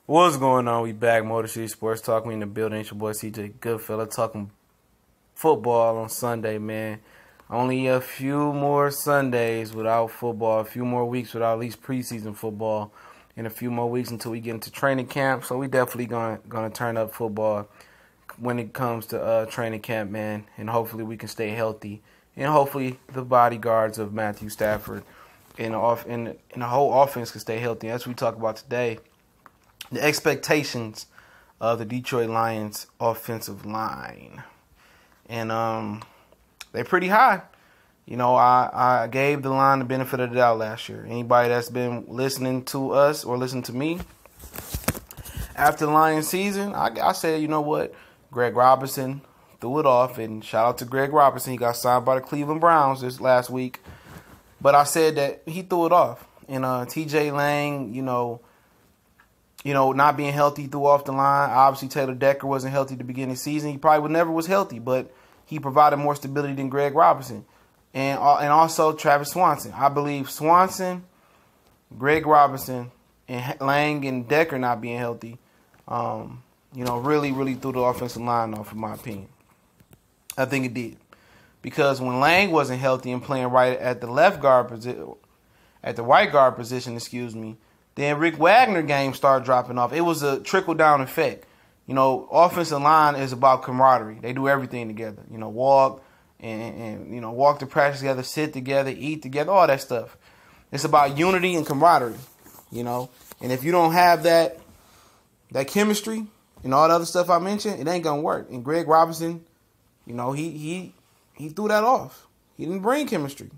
What's going on? We back, Motor City Sports Talk. We in the building. It's your boy CJ Goodfella talking football on Sunday, man. Only a few more Sundays without football, a few more weeks without at least preseason football, and a few more weeks until we get into training camp. So we definitely gonna turn up football when it comes to training camp, man. And hopefully we can stay healthy, and hopefully the bodyguards of Matthew Stafford and the whole offense can stay healthy. That's what we talk about today. The expectations of the Detroit Lions offensive line. And they're pretty high. You know, I gave the line the benefit of the doubt last year. Anybody that's been listening to us or listening to me after the Lions season, I said, you know what? Greg Robinson threw it off. And shout out to Greg Robinson. He got signed by the Cleveland Browns this last week. But I said that he threw it off. And TJ Lang, you know, not being healthy threw off the line. Obviously, Taylor Decker wasn't healthy at the beginning of the season. He probably never was healthy, but he provided more stability than Greg Robinson. And also Travis Swanson. I believe Swanson, Greg Robinson, and Lang and Decker not being healthy, really threw the offensive line off, in my opinion. I think it did. Because when Lang wasn't healthy and playing right at the right guard position, then Rick Wagner games started dropping off. It was a trickle-down effect. You know, offensive line is about camaraderie. They do everything together. You know, walk and walk to practice together, sit together, eat together, all that stuff. It's about unity and camaraderie, you know. And if you don't have that chemistry and all the other stuff I mentioned, it ain't going to work. And Greg Robinson, you know, he threw that off. He didn't bring chemistry.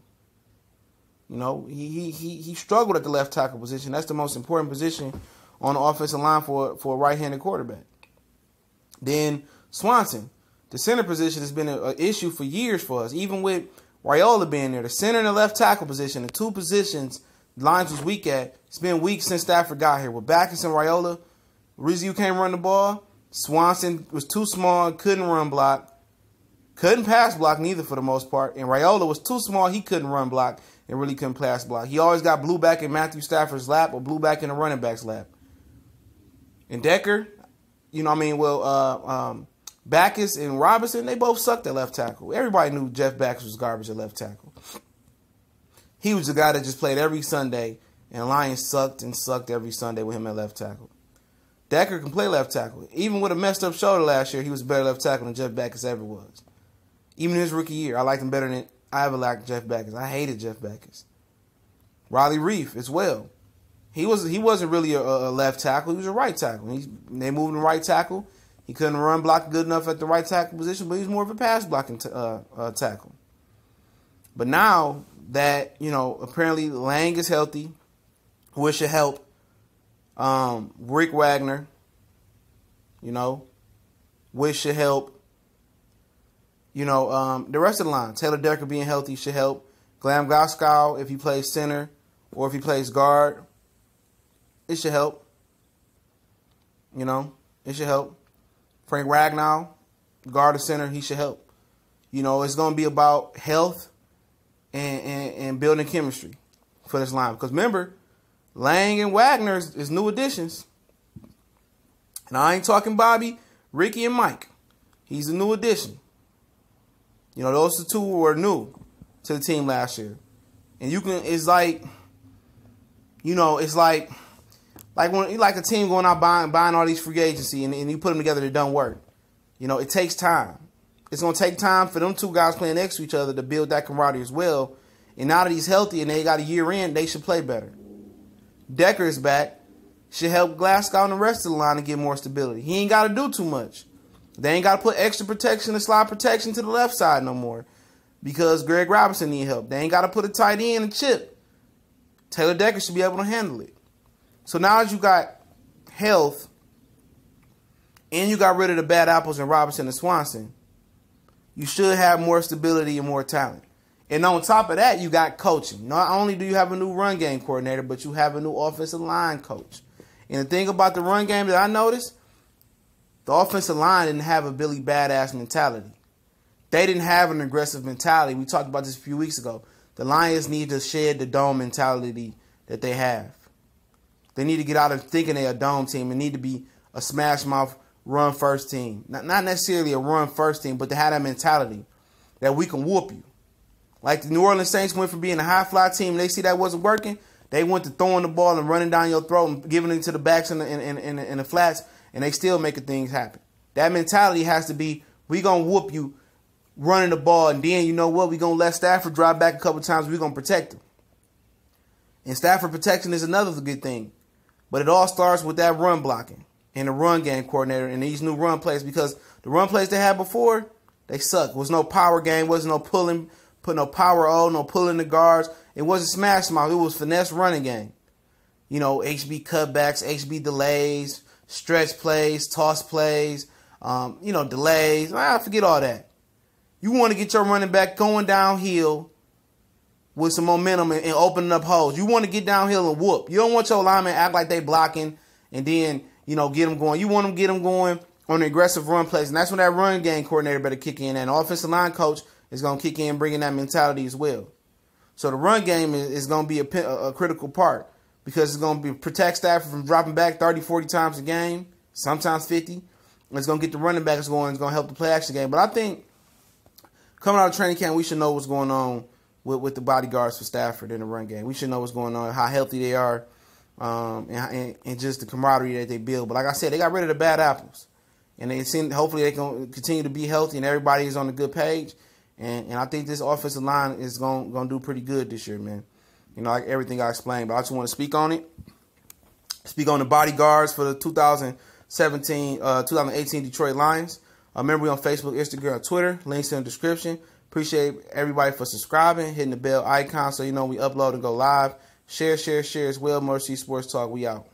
You know, he struggled at the left tackle position. That's the most important position on the offensive line for a right-handed quarterback. Then Swanson, the center position has been an issue for years for us. Even with Raiola being there, the center and the left tackle position, the two positions the Lions was weak at, it's been weak since Stafford got here. With Backus and Raiola, Rizzo can't run the ball. Swanson was too small, couldn't run block. Couldn't pass block neither for the most part. And Raiola was too small, he couldn't run block and really couldn't pass block. He always got blew back in Matthew Stafford's lap or blew back in the running back's lap. And Decker, Backus and Robinson, they both sucked at left tackle. Everybody knew Jeff Backus was garbage at left tackle. He was the guy that just played every Sunday, and Lions sucked and sucked every Sunday with him at left tackle. Decker can play left tackle. Even with a messed up shoulder last year, he was a better left tackle than Jeff Backus ever was. Even his rookie year, I liked him better than I ever liked Jeff Backus. I hated Jeff Backus. Riley Reef as well. He wasn't really a left tackle. He was a right tackle. They moved him to right tackle. He couldn't run block good enough at the right tackle position, but he was more of a pass blocking tackle. But now that, apparently Lang is healthy, which should help Rick Wagner, which should help the rest of the line. Taylor Decker being healthy should help. Glam Goskow, if he plays center or if he plays guard, it should help. It should help. Frank Ragnow, guard or center, he should help. It's going to be about health and building chemistry for this line. Because remember, Lang and Wagner is new additions. And I ain't talking Bobby, Ricky, and Mike. He's a new addition. Those two were new to the team last year. And it's like a team going out buying all these free agency and you put them together, it doesn't work. It takes time. It's going to take time for them two guys playing next to each other to build that camaraderie as well. And now that he's healthy and they got a year in, they should play better. Decker is back. Should help Glasgow and the rest of the line to get more stability. He ain't got to do too much. They ain't got to put extra protection and slide protection to the left side no more because Greg Robinson need help. They ain't got to put a tight end and chip. Taylor Decker should be able to handle it. So now that you got health and you got rid of the bad apples in Robinson and Swanson, you should have more stability and more talent. And on top of that, you got coaching. Not only do you have a new run game coordinator, but you have a new offensive line coach. And the thing about the run game that I noticed, the offensive line didn't have a Billy Badass mentality. They didn't have an aggressive mentality. We talked about this a few weeks ago. The Lions need to shed the dome mentality that they have. They need to get out of thinking they're a dome team and need to be a smash mouth run first team. Not necessarily a run first team, but to have that mentality that we can whoop you. Like the New Orleans Saints went from being a high fly team, and they see that wasn't working. They went to throwing the ball and running down your throat and giving it to the backs in the flats, and they still making things happen. That mentality has to be, we going to whoop you running the ball, and then you know what? We're going to let Stafford drive back a couple times. We're going to protect him. And Stafford protection is another good thing. But it all starts with that run blocking and the run game coordinator and these new run plays, because the run plays they had before, they suck. It was no power game. Wasn't no pulling, put no power on, no pulling the guards. It wasn't smash mouth. It was finesse running game. You know, HB cutbacks, HB delays, stretch plays, toss plays, delays. Forget all that. You want to get your running back going downhill with some momentum and opening up holes. You want to get downhill and whoop. You don't want your linemen act like they blocking and then, get them going. You want them to get them going on the aggressive run plays. And that's when that run game coordinator better kick in. And the offensive line coach is going to kick in, bringing that mentality as well. So the run game is going to be a critical part, because it's going to protect Stafford from dropping back 30, 40 times a game, sometimes 50. And it's going to get the running backs going. It's going to help the play action game. But I think coming out of training camp, we should know what's going on with the bodyguards for Stafford in the run game. We should know what's going on, how healthy they are, and just the camaraderie that they build. But like I said, they got rid of the bad apples. And hopefully they can continue to be healthy and everybody is on a good page. And I think this offensive line is going to do pretty good this year, man. Like everything I explained. But I just want to speak on it. Speak on the bodyguards for the 2018 Detroit Lions. Remember, we're on Facebook, Instagram, and Twitter. Links in the description. Appreciate everybody for subscribing, hitting the bell icon so you know we upload and go live. Share as well. Motor City Sports Talk. We out.